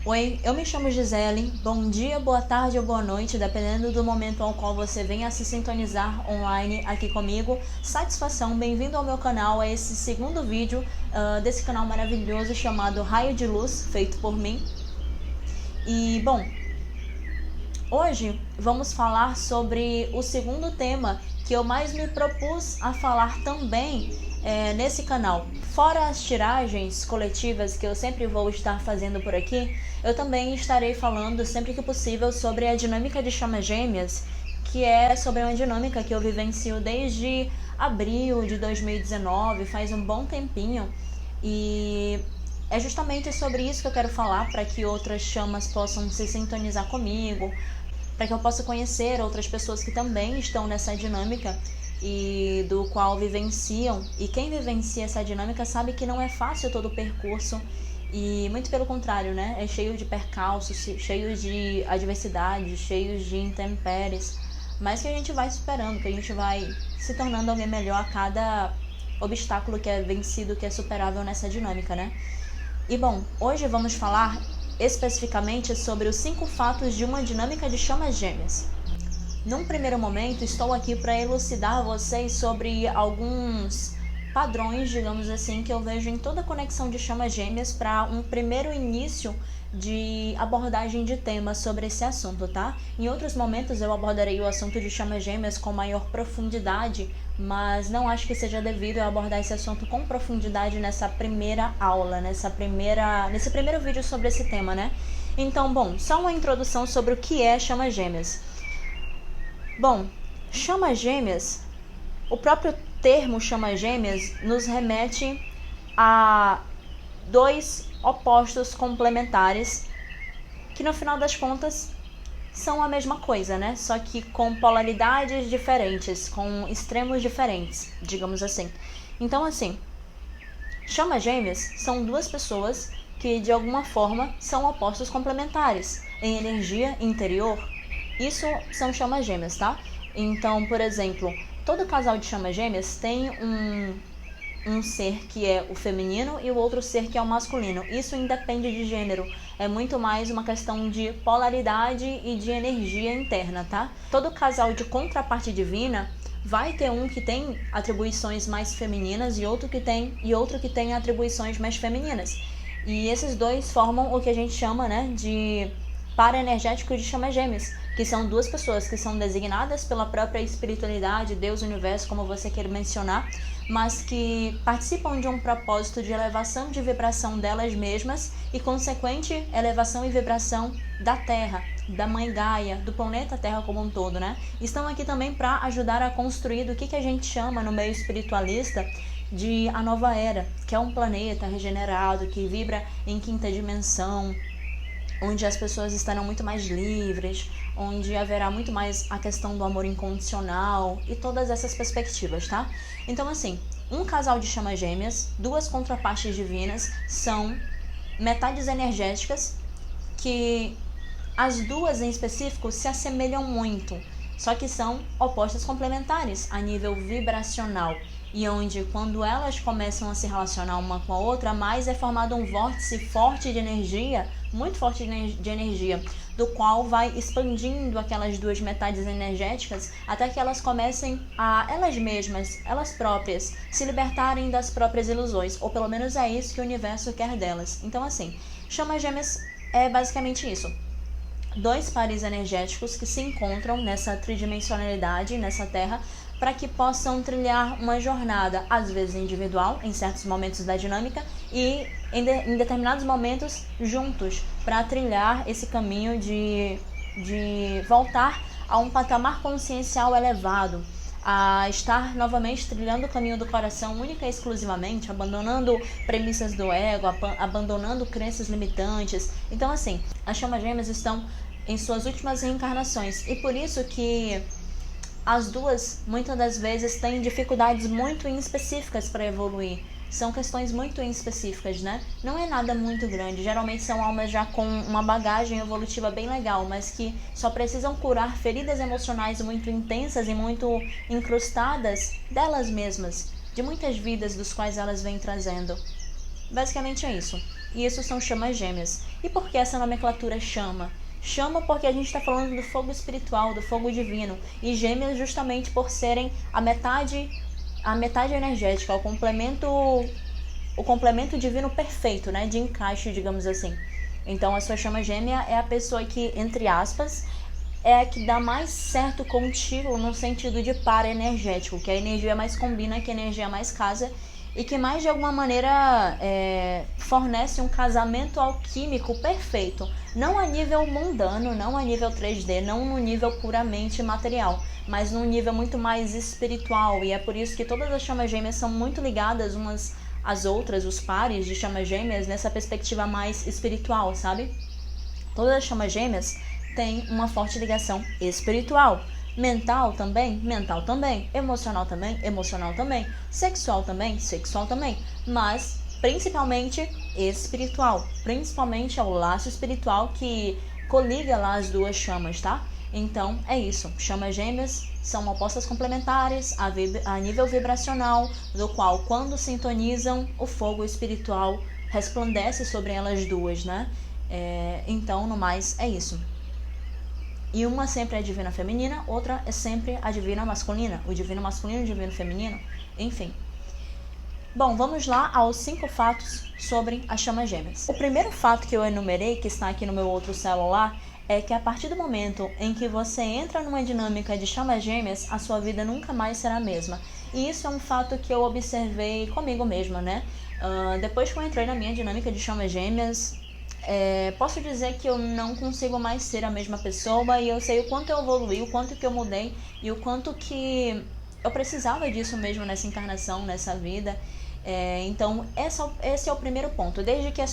Oi, eu me chamo Gisele. Bom dia, boa tarde ou boa noite, dependendo do momento ao qual você venha se sintonizar online aqui comigo. Satisfação, bem-vindo ao meu canal, a esse segundo vídeo desse canal maravilhoso chamado Raio de Luz, feito por mim. E, bom, hoje vamos falar sobre o segundo tema que eu mais me propus a falar também nesse canal. Fora as tiragens coletivas que eu sempre vou estar fazendo por aqui, eu também estarei falando sempre que possível sobre a dinâmica de chamas gêmeas, que é sobre uma dinâmica que eu vivencio desde abril de 2019, faz um bom tempinho, e é justamente sobre isso que eu quero falar, para que outras chamas possam se sintonizar comigo, para que eu possa conhecer outras pessoas que também estão nessa dinâmica e do qual vivenciam. E quem vivencia essa dinâmica sabe que não é fácil todo o percurso, e muito pelo contrário, né? É cheio de percalços, cheio de adversidades, cheio de intempéries, mas que a gente vai superando, que a gente vai se tornando alguém melhor a cada obstáculo que é vencido, que é superável nessa dinâmica, né? E bom, hoje vamos falar especificamente sobre os 5 fatos de uma dinâmica de chamas gêmeas. Num primeiro momento, estou aqui para elucidar vocês sobre alguns padrões, digamos assim, que eu vejo em toda conexão de chamas gêmeas para um primeiro início de abordagem de temas sobre esse assunto, tá? Em outros momentos eu abordarei o assunto de chamas gêmeas com maior profundidade, mas não acho que seja devido eu abordar esse assunto com profundidade nessa primeira aula, nesse primeiro vídeo sobre esse tema, né? Então, bom, só uma introdução sobre o que é chamas gêmeas. Bom, chamas gêmeas, o próprio termo chamas gêmeas nos remete a dois opostos complementares que no final das contas são a mesma coisa, né? Só que com polaridades diferentes, com extremos diferentes, digamos assim. Então, assim, chamas gêmeas são duas pessoas que de alguma forma são opostos complementares em energia interior. Isso são chamas gêmeas, tá? Então, por exemplo, todo casal de chamas gêmeas tem um ser que é o feminino e o outro ser que é o masculino. Isso independe de gênero, é muito mais uma questão de polaridade e de energia interna, tá? Todo casal de contraparte divina vai ter um que tem atribuições mais femininas e outro que tem atribuições mais femininas. E esses dois formam o que a gente chama, né, de par energético de chamas gêmeas, que são duas pessoas que são designadas pela própria espiritualidade, Deus, universo, como você queira mencionar, mas que participam de um propósito de elevação de vibração delas mesmas e consequente elevação e vibração da Terra, da Mãe Gaia, do planeta Terra como um todo, né? Estão aqui também para ajudar a construir o que a gente chama no meio espiritualista de a nova era, que é um planeta regenerado, que vibra em quinta dimensão, onde as pessoas estarão muito mais livres, onde haverá muito mais a questão do amor incondicional e todas essas perspectivas, tá? Então, assim, um casal de chamas gêmeas, duas contrapartes divinas, são metades energéticas que as duas em específico se assemelham muito, só que são opostas complementares a nível vibracional, e onde quando elas começam a se relacionar uma com a outra, mais é formado um vórtice forte de energia, muito forte de energia, do qual vai expandindo aquelas duas metades energéticas até que elas comecem a elas mesmas, elas próprias, se libertarem das próprias ilusões, ou pelo menos é isso que o universo quer delas. Então, assim, chamas gêmeas é basicamente isso. Dois pares energéticos que se encontram nessa tridimensionalidade, nessa Terra, para que possam trilhar uma jornada, às vezes individual, em certos momentos da dinâmica, e em determinados momentos juntos, para trilhar esse caminho de voltar a um patamar consciencial elevado, a estar novamente trilhando o caminho do coração única e exclusivamente, abandonando premissas do ego, abandonando crenças limitantes. Então, assim, as chamas gêmeas estão em suas últimas reencarnações, e por isso que as duas, muitas das vezes, têm dificuldades muito específicas para evoluir. São questões muito específicas, né? Não é nada muito grande. Geralmente são almas já com uma bagagem evolutiva bem legal, mas que só precisam curar feridas emocionais muito intensas e muito incrustadas delas mesmas, de muitas vidas dos quais elas vêm trazendo. Basicamente é isso. e isso são chamas gêmeas. E por que essa nomenclatura chama? Chama porque a gente está falando do fogo espiritual, do fogo divino, e gêmeas justamente por serem a metade energética, o complemento divino perfeito, né, de encaixe, digamos assim. Então a sua chama gêmea é a pessoa que, entre aspas, é a que dá mais certo contigo no sentido de par energético, que a energia mais combina, que a energia mais casa e que mais de alguma maneira fornece um casamento alquímico perfeito, não a nível mundano, não a nível 3D, não no nível puramente material, mas num nível muito mais espiritual, e é por isso que todas as chamas gêmeas são muito ligadas umas às outras, os pares de chamas gêmeas, nessa perspectiva mais espiritual, sabe? Todas as chamas gêmeas têm uma forte ligação espiritual. Mental também, emocional também, sexual também, mas principalmente espiritual. Principalmente é o laço espiritual que coliga lá as duas chamas, tá? Então é isso, chamas gêmeas são opostas complementares a nível vibracional, do qual quando sintonizam, o fogo espiritual resplandece sobre elas duas, né? Então, no mais, é isso. E uma sempre é a divina feminina, outra é sempre a divina masculina. O divino masculino e o divino feminino, enfim. Bom, vamos lá aos 5 fatos sobre as chamas gêmeas. O primeiro fato que eu enumerei, que está aqui no meu outro celular, é que a partir do momento em que você entra numa dinâmica de chamas gêmeas, a sua vida nunca mais será a mesma. E isso é um fato que eu observei comigo mesma, né? Depois que eu entrei na minha dinâmica de chamas gêmeas, posso dizer que eu não consigo mais ser a mesma pessoa, e eu sei o quanto eu evoluí, o quanto que eu mudei e o quanto que eu precisava disso mesmo nessa encarnação, nessa vida. Então esse é o primeiro ponto. Desde que a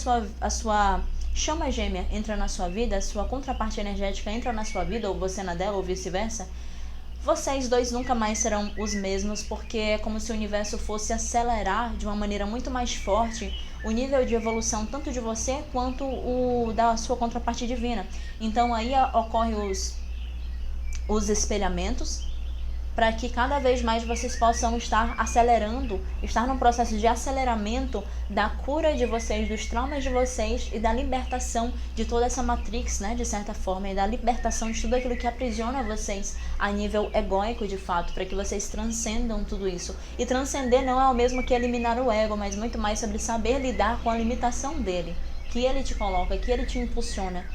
sua chama gêmea entra na sua vida, a sua contraparte energética entra na sua vida, ou você na dela, ou vice-versa, vocês dois nunca mais serão os mesmos, porque é como se o universo fosse acelerar de uma maneira muito mais forte o nível de evolução tanto de você quanto o da sua contraparte divina. Então aí ocorrem os espelhamentos, para que cada vez mais vocês possam estar num processo de aceleramento da cura de vocês, dos traumas de vocês e da libertação de toda essa matrix, né, de certa forma, e da libertação de tudo aquilo que aprisiona vocês a nível egóico, de fato, para que vocês transcendam tudo isso. E transcender não é o mesmo que eliminar o ego, mas muito mais sobre saber lidar com a limitação dele, que ele te coloca, que ele te impulsiona,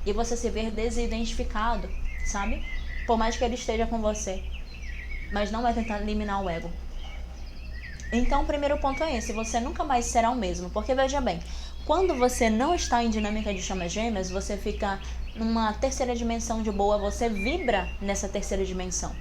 e você se ver desidentificado, sabe? Por mais que ele esteja com você, mas não vai tentar eliminar o ego. Então o primeiro ponto é esse: você nunca mais será o mesmo, porque veja bem, quando você não está em dinâmica de chamas gêmeas, você fica numa terceira dimensão de boa, você vibra nessa terceira dimensão.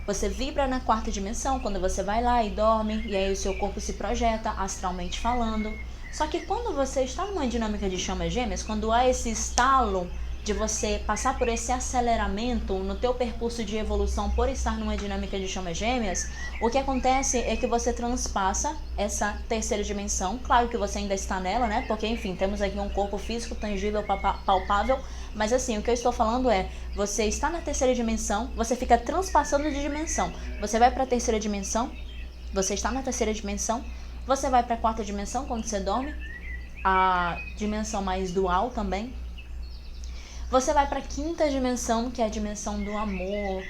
Você vibra na quarta dimensão quando você vai lá e dorme, e aí o seu corpo se projeta, astralmente falando. Só que quando você está numa dinâmica de chamas gêmeas, quando há esse estalo de você passar por esse aceleramento no teu percurso de evolução por estar numa dinâmica de chamas gêmeas, o que acontece é que você transpassa essa terceira dimensão. Claro que você ainda está nela, né? Porque, enfim, temos aqui um corpo físico, tangível, palpável, mas assim, o que eu estou falando é, você está na terceira dimensão, você fica transpassando de dimensão. Você vai para a terceira dimensão, você está na terceira dimensão, você vai para a quarta dimensão quando você dorme, a dimensão mais dual também. Você vai para a quinta dimensão, que é a dimensão do amor,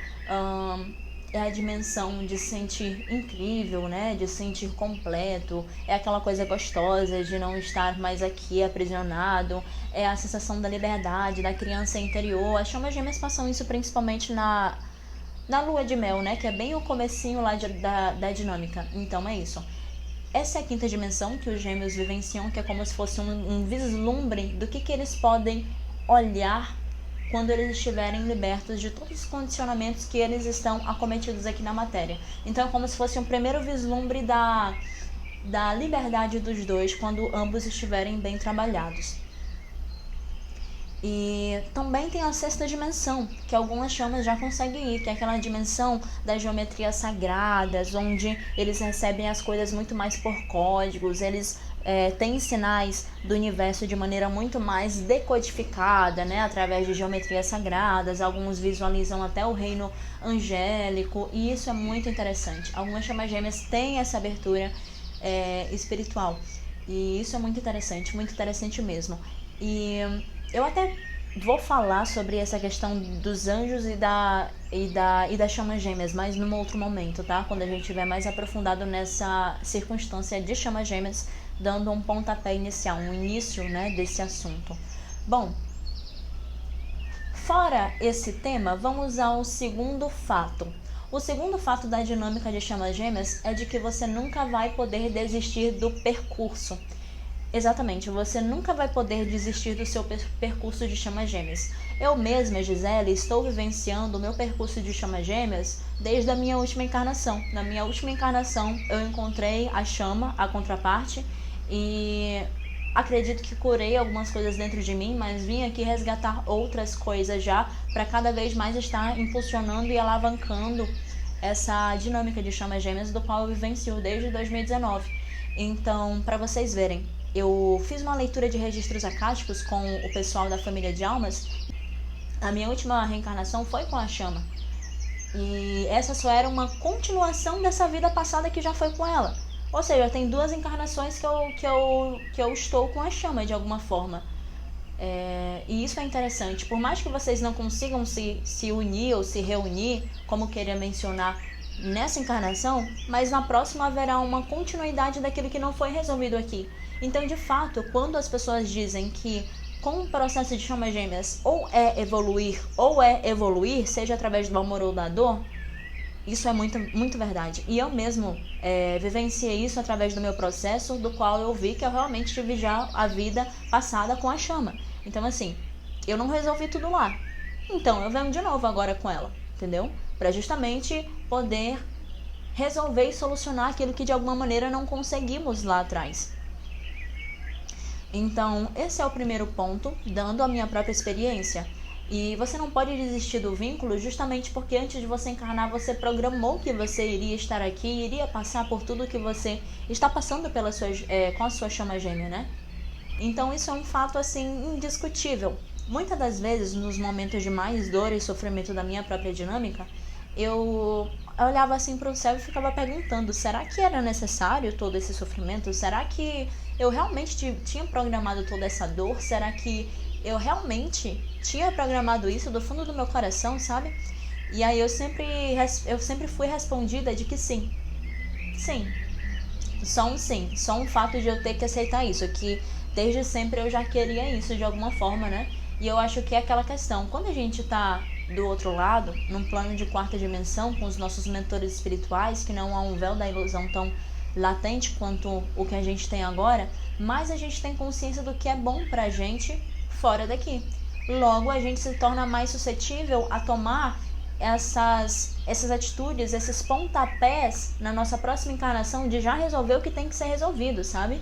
é a dimensão de se sentir incrível, né? De se sentir completo, é aquela coisa gostosa de não estar mais aqui aprisionado, é a sensação da liberdade, da criança interior. As chamas gêmeas passam isso principalmente na lua de mel, né? Que é bem o comecinho lá da dinâmica. Então é isso. Essa é a quinta dimensão que os gêmeos vivenciam, que é como se fosse um vislumbre do que eles podem olhar quando eles estiverem libertos de todos os condicionamentos que eles estão acometidos aqui na matéria. Então é como se fosse um primeiro vislumbre da liberdade dos dois quando ambos estiverem bem trabalhados. E também tem a sexta dimensão, que algumas chamas já conseguem ir, que é aquela dimensão das geometrias sagradas, onde eles recebem as coisas muito mais por códigos, eles têm sinais do universo de maneira muito mais decodificada, né, através de geometrias sagradas. Alguns visualizam até o reino angélico, e isso é muito interessante. Algumas chamas gêmeas têm essa abertura espiritual. E isso é muito interessante mesmo. E eu até vou falar sobre essa questão dos anjos e das chamas gêmeas, mas num outro momento, tá? Quando a gente estiver mais aprofundado nessa circunstância de chamas gêmeas, dando um pontapé inicial, um início, né, desse assunto. Bom, fora esse tema, vamos ao segundo fato. O segundo fato da dinâmica de chamas gêmeas é de que você nunca vai poder desistir do percurso. Exatamente, você nunca vai poder desistir do seu percurso de chamas gêmeas. Eu mesma, Gisele, estou vivenciando o meu percurso de chamas gêmeas desde a minha última encarnação. Na minha última encarnação, eu encontrei a chama, a contraparte, e acredito que curei algumas coisas dentro de mim, mas vim aqui resgatar outras coisas já, para cada vez mais estar impulsionando e alavancando essa dinâmica de chamas gêmeas do qual eu vivencio desde 2019. Então, para vocês verem, eu fiz uma leitura de registros acásticos com o pessoal da família de almas. A minha última reencarnação foi com a chama. E essa só era uma continuação dessa vida passada que já foi com ela. Ou seja, tem 2 encarnações que eu estou com a chama de alguma forma. E isso é interessante. Por mais que vocês não consigam se unir ou se reunir, como queria mencionar nessa encarnação, mas na próxima haverá uma continuidade daquilo que não foi resolvido aqui. Então, de fato, quando as pessoas dizem que com o processo de chamas gêmeas ou é evoluir, seja através do amor ou da dor, isso é muito verdade. E eu mesmo vivenciei isso através do meu processo, do qual eu vi que eu realmente tive já a vida passada com a chama. Então, assim, eu não resolvi tudo lá. Então, eu venho de novo agora com ela, entendeu? Para justamente poder resolver e solucionar aquilo que de alguma maneira não conseguimos lá atrás. Então, esse é o primeiro ponto, dando a minha própria experiência. E você não pode desistir do vínculo justamente porque antes de você encarnar, você programou que você iria estar aqui, iria passar por tudo que você está passando com a sua chama gêmea, né? Então, isso é um fato, assim, indiscutível. Muitas das vezes, nos momentos de mais dor e sofrimento da minha própria dinâmica, eu olhava assim para o céu e ficava perguntando, será que era necessário todo esse sofrimento? Será que eu realmente tinha programado toda essa dor? Será que eu realmente tinha programado isso do fundo do meu coração, sabe? E aí eu sempre fui respondida de que sim. Sim. Só um sim. Só um fato de eu ter que aceitar isso, que desde sempre eu já queria isso de alguma forma, né? E eu acho que é aquela questão, quando a gente tá do outro lado, num plano de 4ª dimensão, com os nossos mentores espirituais, que não há um véu da ilusão tão latente quanto o que a gente tem agora, mas a gente tem consciência do que é bom pra gente fora daqui. Logo, a gente se torna mais suscetível a tomar essas atitudes, esses pontapés na nossa próxima encarnação de já resolver o que tem que ser resolvido, sabe?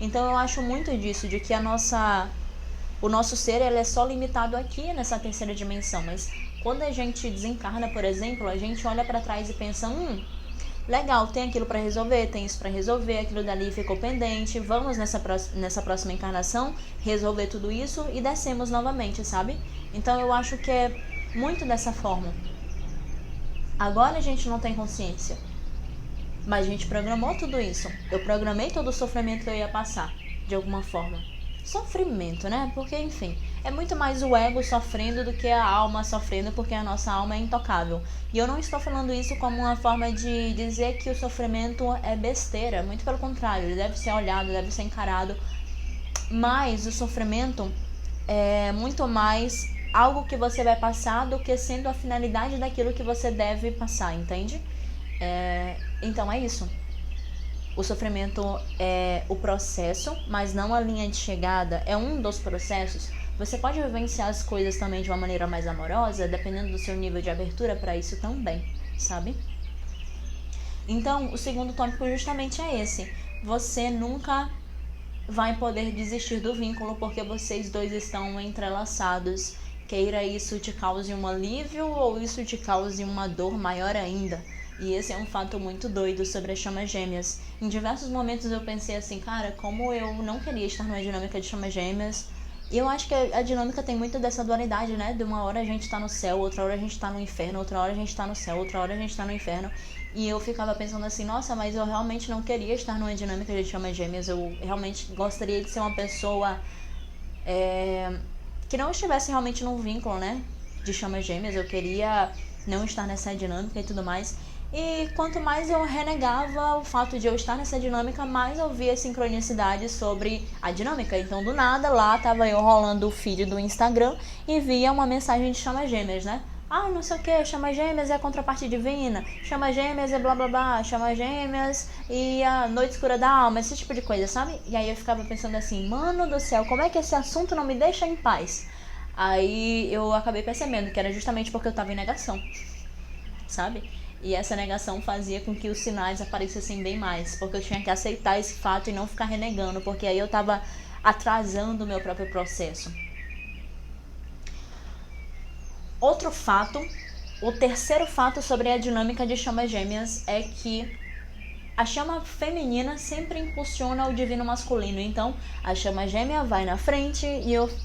Então eu acho muito disso, de que o nosso ser ele é só limitado aqui nessa 3ª dimensão, mas quando a gente desencarna, por exemplo, a gente olha para trás e pensa, legal, tem aquilo para resolver, tem isso para resolver, aquilo dali ficou pendente, vamos nessa próxima encarnação resolver tudo isso e descemos novamente, sabe? Então eu acho que é muito dessa forma. Agora a gente não tem consciência, mas a gente programou tudo isso. Eu programei todo o sofrimento que eu ia passar, de alguma forma. Sofrimento, né? Porque, enfim, é muito mais o ego sofrendo do que a alma sofrendo, porque a nossa alma é intocável. E eu não estou falando isso como uma forma de dizer que o sofrimento é besteira. Muito pelo contrário, ele deve ser olhado, deve ser encarado. Mas o sofrimento é muito mais algo que você vai passar do que sendo a finalidade daquilo que você deve passar, entende? Então é isso. O sofrimento é o processo, mas não a linha de chegada. É um dos processos. Você pode vivenciar as coisas também de uma maneira mais amorosa, dependendo do seu nível de abertura para isso também, sabe? Então, o segundo tópico justamente é esse. Você nunca vai poder desistir do vínculo porque vocês dois estão entrelaçados. Queira isso te cause um alívio ou isso te cause uma dor maior ainda. E esse é um fato muito doido sobre as chamas gêmeas. Em diversos momentos eu pensei assim, cara, como eu não queria estar numa dinâmica de chamas gêmeas. E eu acho que a dinâmica tem muito dessa dualidade, né? De uma hora a gente tá no céu, outra hora a gente tá no inferno, outra hora a gente tá no céu, outra hora a gente tá no inferno. E eu ficava pensando assim, nossa, mas eu realmente não queria estar numa dinâmica de chamas gêmeas. Eu realmente gostaria de ser uma pessoa que não estivesse realmente num vínculo, né, de chamas gêmeas. Eu queria não estar nessa dinâmica e tudo mais. E quanto mais eu renegava o fato de eu estar nessa dinâmica, mais eu via sincronicidade sobre a dinâmica. Então, do nada, lá tava eu rolando o feed do Instagram e via uma mensagem de chamas gêmeas, né? Ah, não sei o que, chama gêmeas é a contraparte divina, chama gêmeas é blá blá blá, chama gêmeas e a noite escura da alma, esse tipo de coisa, sabe? E aí eu ficava pensando assim, mano do céu, como é que esse assunto não me deixa em paz? Aí eu acabei percebendo que era justamente porque eu tava em negação, sabe? E essa negação fazia com que os sinais aparecessem bem mais, porque eu tinha que aceitar esse fato e não ficar renegando, porque aí eu tava atrasando o meu próprio processo. Outro fato, o terceiro fato sobre a dinâmica de chamas gêmeas é que a chama feminina sempre impulsiona o divino masculino. Então, a chama gêmea vai na frente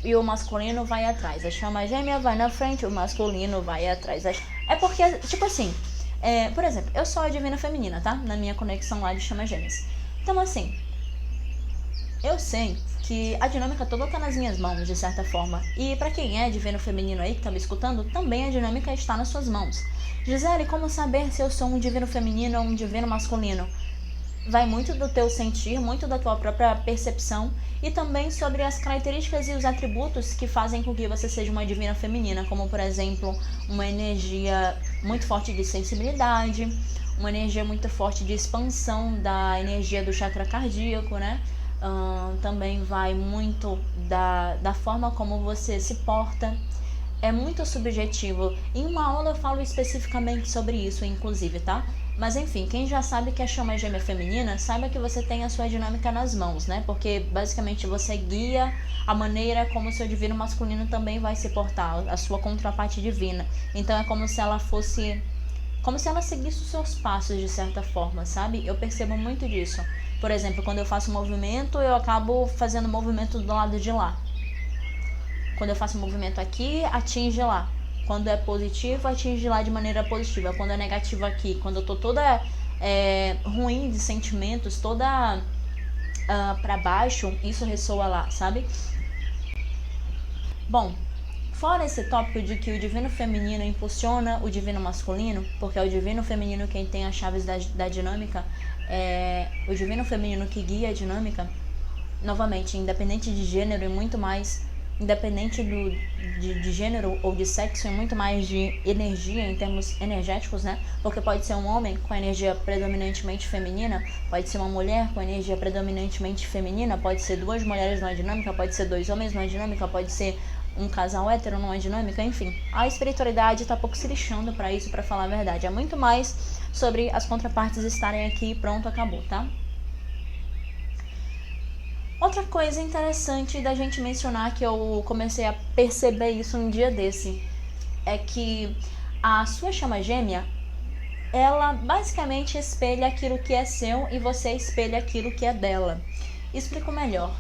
e o masculino vai atrás. A chama gêmea vai na frente, o masculino vai atrás. É porque, tipo assim, por exemplo, eu sou a divina feminina, tá? Na minha conexão lá de chamas gêmeas. Então, assim, eu sei que a dinâmica toda tá nas minhas mãos, de certa forma. E pra quem é divino feminino aí, que tá me escutando, também a dinâmica está nas suas mãos. Gisele, como saber se eu sou um divino feminino ou um divino masculino? Vai muito do teu sentir, muito da tua própria percepção e também sobre as características e os atributos que fazem com que você seja uma divina feminina, como, por exemplo, uma energia muito forte de sensibilidade, uma energia muito forte de expansão da energia do chakra cardíaco, né? Também vai muito da forma como você se porta. É muito subjetivo. Em uma aula eu falo especificamente sobre isso, inclusive, tá? Mas enfim, quem já sabe que a chama gêmea feminina, saiba que você tem a sua dinâmica nas mãos, né? Porque basicamente você guia a maneira como o seu divino masculino também vai se portar, a sua contraparte divina. Então é como se ela fosse... como se ela seguisse os seus passos de certa forma, sabe? Eu percebo muito disso. Por exemplo, quando eu faço movimento, eu acabo fazendo movimento do lado de lá. Quando eu faço movimento aqui, atinge lá. Quando é positivo, atinge lá de maneira positiva. Quando é negativo aqui, quando eu tô toda ruim de sentimentos, toda pra baixo, isso ressoa lá, sabe? Bom, fora esse tópico de que o divino feminino impulsiona o divino masculino, porque é o divino feminino quem tem as chaves da dinâmica, é o divino feminino que guia a dinâmica, novamente, independente de gênero e muito mais, independente de gênero ou de sexo, e muito mais de energia em termos energéticos, né? Porque pode ser um homem com energia predominantemente feminina, pode ser uma mulher com energia predominantemente feminina, pode ser duas mulheres numa dinâmica, pode ser dois homens numa dinâmica, pode ser um casal hétero numa dinâmica, enfim. A espiritualidade tá pouco se lixando pra isso, pra falar a verdade. É muito mais sobre as contrapartes estarem aqui e pronto, acabou, tá? Outra coisa interessante da gente mencionar, que eu comecei a perceber isso um dia desse, é que a sua chama gêmea, ela basicamente espelha aquilo que é seu e você espelha aquilo que é dela. Explico melhor.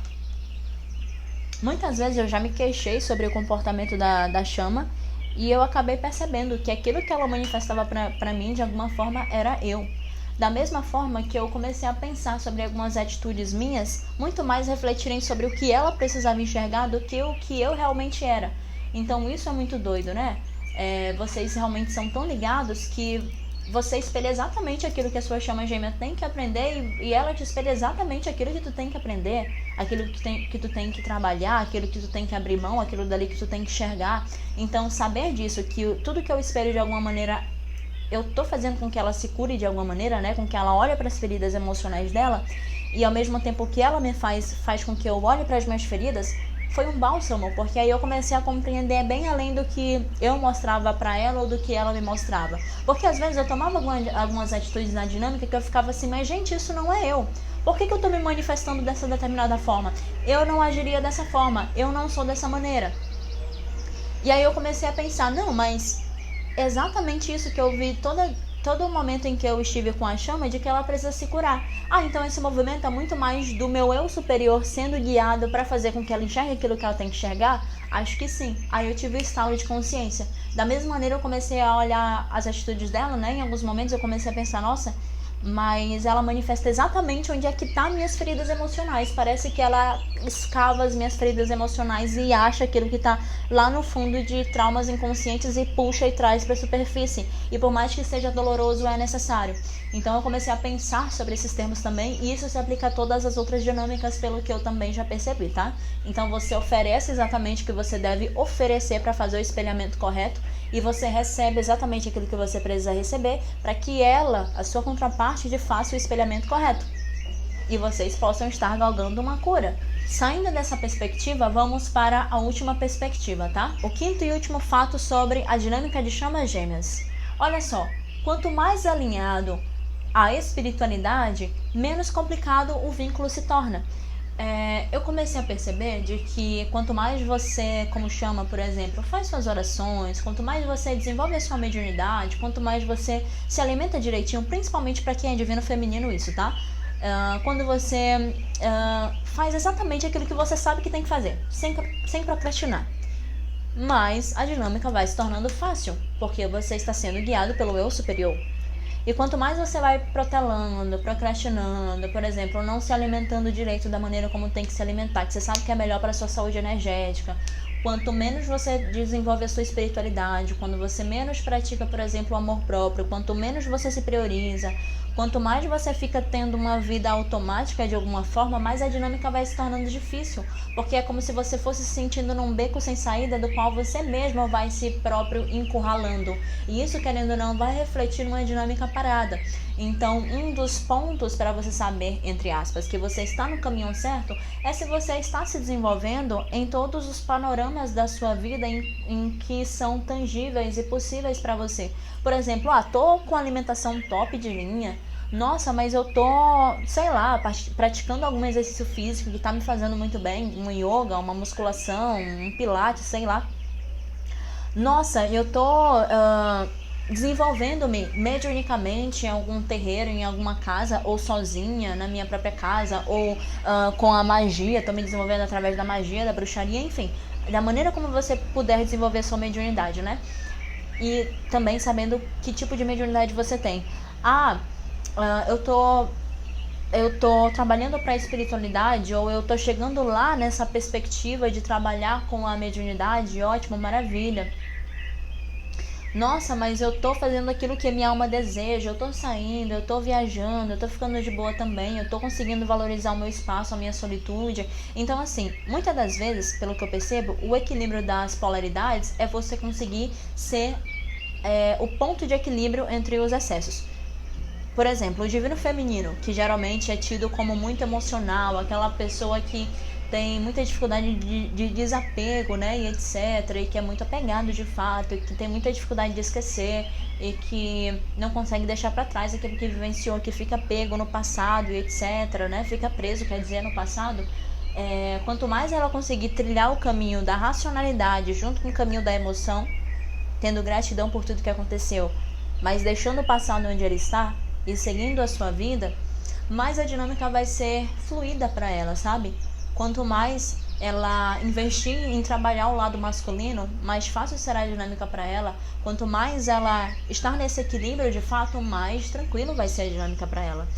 Muitas vezes eu já me queixei sobre o comportamento da chama e eu acabei percebendo que aquilo que ela manifestava pra mim, de alguma forma, era eu. Da mesma forma que eu comecei a pensar sobre algumas atitudes minhas, muito mais refletirem sobre o que ela precisava enxergar do que o que eu realmente era. Então isso é muito doido, né? Vocês realmente são tão ligados que você espelha exatamente aquilo que a sua chama gêmea tem que aprender e ela te espelha exatamente aquilo que tu tem que aprender, aquilo que tu tem que trabalhar, aquilo que tu tem que abrir mão, aquilo dali que tu tem que enxergar. Então saber disso, que tudo que eu espelho de alguma maneira eu tô fazendo com que ela se cure de alguma maneira, né? Com que ela olhe para as feridas emocionais dela e ao mesmo tempo que ela me faz com que eu olhe para as minhas feridas, foi um bálsamo, porque aí eu comecei a compreender bem além do que eu mostrava para ela ou do que ela me mostrava. Porque às vezes eu tomava algumas atitudes na dinâmica que eu ficava assim, mas gente, isso não é eu. Por que eu tô me manifestando dessa determinada forma? Eu não agiria dessa forma, eu não sou dessa maneira. E aí eu comecei a pensar, não, mas exatamente isso que eu vi todo o momento em que eu estive com a chama de que ela precisa se curar. Então esse movimento é muito mais do meu eu superior sendo guiado para fazer com que ela enxergue aquilo que ela tem que enxergar? Acho que sim. Aí eu tive o estalo de consciência. Da mesma maneira eu comecei a olhar as atitudes dela, né? Em alguns momentos eu comecei a pensar, nossa, mas ela manifesta exatamente onde é que tá minhas feridas emocionais. Parece que ela escava as minhas feridas emocionais e acha aquilo que tá lá no fundo de traumas inconscientes e puxa e traz para a superfície. E por mais que seja doloroso, é necessário. Então eu comecei a pensar sobre esses termos também, e isso se aplica a todas as outras dinâmicas, pelo que eu também já percebi, tá? Então você oferece exatamente o que você deve oferecer para fazer o espelhamento correto, e você recebe exatamente aquilo que você precisa receber para que ela, a sua contraparte, faça o espelhamento correto. E vocês possam estar galgando uma cura. Saindo dessa perspectiva, vamos para a última perspectiva, tá? O quinto e último fato sobre a dinâmica de chamas gêmeas. Olha só, quanto mais alinhado à espiritualidade, menos complicado o vínculo se torna. Eu comecei a perceber de que quanto mais você, como chama, por exemplo, faz suas orações, quanto mais você desenvolve a sua mediunidade, quanto mais você se alimenta direitinho, principalmente para quem é divino feminino isso, tá? Quando você faz exatamente aquilo que você sabe que tem que fazer, sem procrastinar. Mas a dinâmica vai se tornando fácil, porque você está sendo guiado pelo eu superior. E quanto mais você vai protelando, procrastinando, por exemplo, não se alimentando direito da maneira como tem que se alimentar, que você sabe que é melhor para a sua saúde energética, quanto menos você desenvolve a sua espiritualidade, quando você menos pratica, por exemplo, o amor próprio, quanto menos você se prioriza, quanto mais você fica tendo uma vida automática de alguma forma, mais a dinâmica vai se tornando difícil, porque é como se você fosse se sentindo num beco sem saída do qual você mesmo vai se próprio encurralando. E isso, querendo ou não, vai refletir numa dinâmica parada. Então, um dos pontos para você saber, entre aspas, que você está no caminho certo é se você está se desenvolvendo em todos os panoramas da sua vida em que são tangíveis e possíveis para você. Por exemplo, tô com alimentação top de linha, nossa, mas eu tô, sei lá, praticando algum exercício físico que tá me fazendo muito bem, um yoga, uma musculação, um pilates, sei lá. Nossa, eu tô desenvolvendo-me mediunicamente em algum terreiro, em alguma casa, ou sozinha, na minha própria casa, ou com a magia, tô me desenvolvendo através da magia, da bruxaria, enfim, da maneira como você puder desenvolver a sua mediunidade, né? E também sabendo que tipo de mediunidade você tem. Eu tô trabalhando para a espiritualidade, ou eu tô chegando lá nessa perspectiva de trabalhar com a mediunidade, ótimo, maravilha. Nossa, mas eu tô fazendo aquilo que a minha alma deseja, eu tô saindo, eu tô viajando, eu tô ficando de boa também, eu tô conseguindo valorizar o meu espaço, a minha solitude. Então, assim, muitas das vezes, pelo que eu percebo, o equilíbrio das polaridades é você conseguir ser o ponto de equilíbrio entre os excessos. Por exemplo, o divino feminino, que geralmente é tido como muito emocional, aquela pessoa que tem muita dificuldade de desapego, né, e etc, e que é muito apegado de fato, e que tem muita dificuldade de esquecer, e que não consegue deixar para trás aquilo que vivenciou, que fica pego no passado e etc, né, fica preso, quer dizer, no passado. Quanto mais ela conseguir trilhar o caminho da racionalidade junto com o caminho da emoção, tendo gratidão por tudo que aconteceu, mas deixando o passado onde ele está e seguindo a sua vida, mais a dinâmica vai ser fluida para ela, sabe? Quanto mais ela investir em trabalhar o lado masculino, mais fácil será a dinâmica para ela. Quanto mais ela estar nesse equilíbrio, de fato, mais tranquilo vai ser a dinâmica para ela.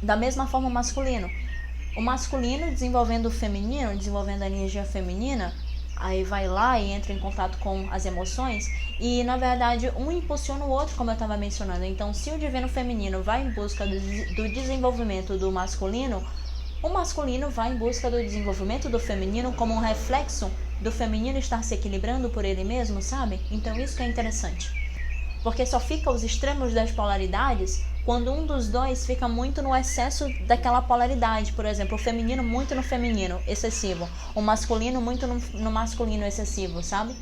Da mesma forma, o masculino desenvolvendo o feminino, desenvolvendo a energia feminina, aí vai lá e entra em contato com as emoções, e na verdade um impulsiona o outro, como eu estava mencionando. Então, se o divino feminino vai em busca do desenvolvimento do masculino, o masculino vai em busca do desenvolvimento do feminino, como um reflexo do feminino estar se equilibrando por ele mesmo, sabe? Então isso que é interessante, porque só fica os extremos das polaridades quando um dos dois fica muito no excesso daquela polaridade. Por exemplo, o feminino muito no feminino, excessivo. O masculino muito no masculino, excessivo, sabe?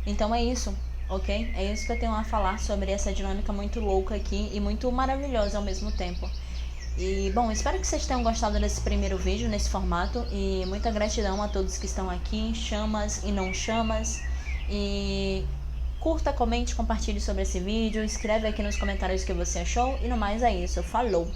Então é isso, ok? É isso que eu tenho a falar sobre essa dinâmica muito louca aqui e muito maravilhosa ao mesmo tempo. E, bom, espero que vocês tenham gostado desse primeiro vídeo, nesse formato. E muita gratidão a todos que estão aqui, chamas e não chamas. E Curta, comente, compartilhe sobre esse vídeo, escreve aqui nos comentários o que você achou e no mais é isso. Falou!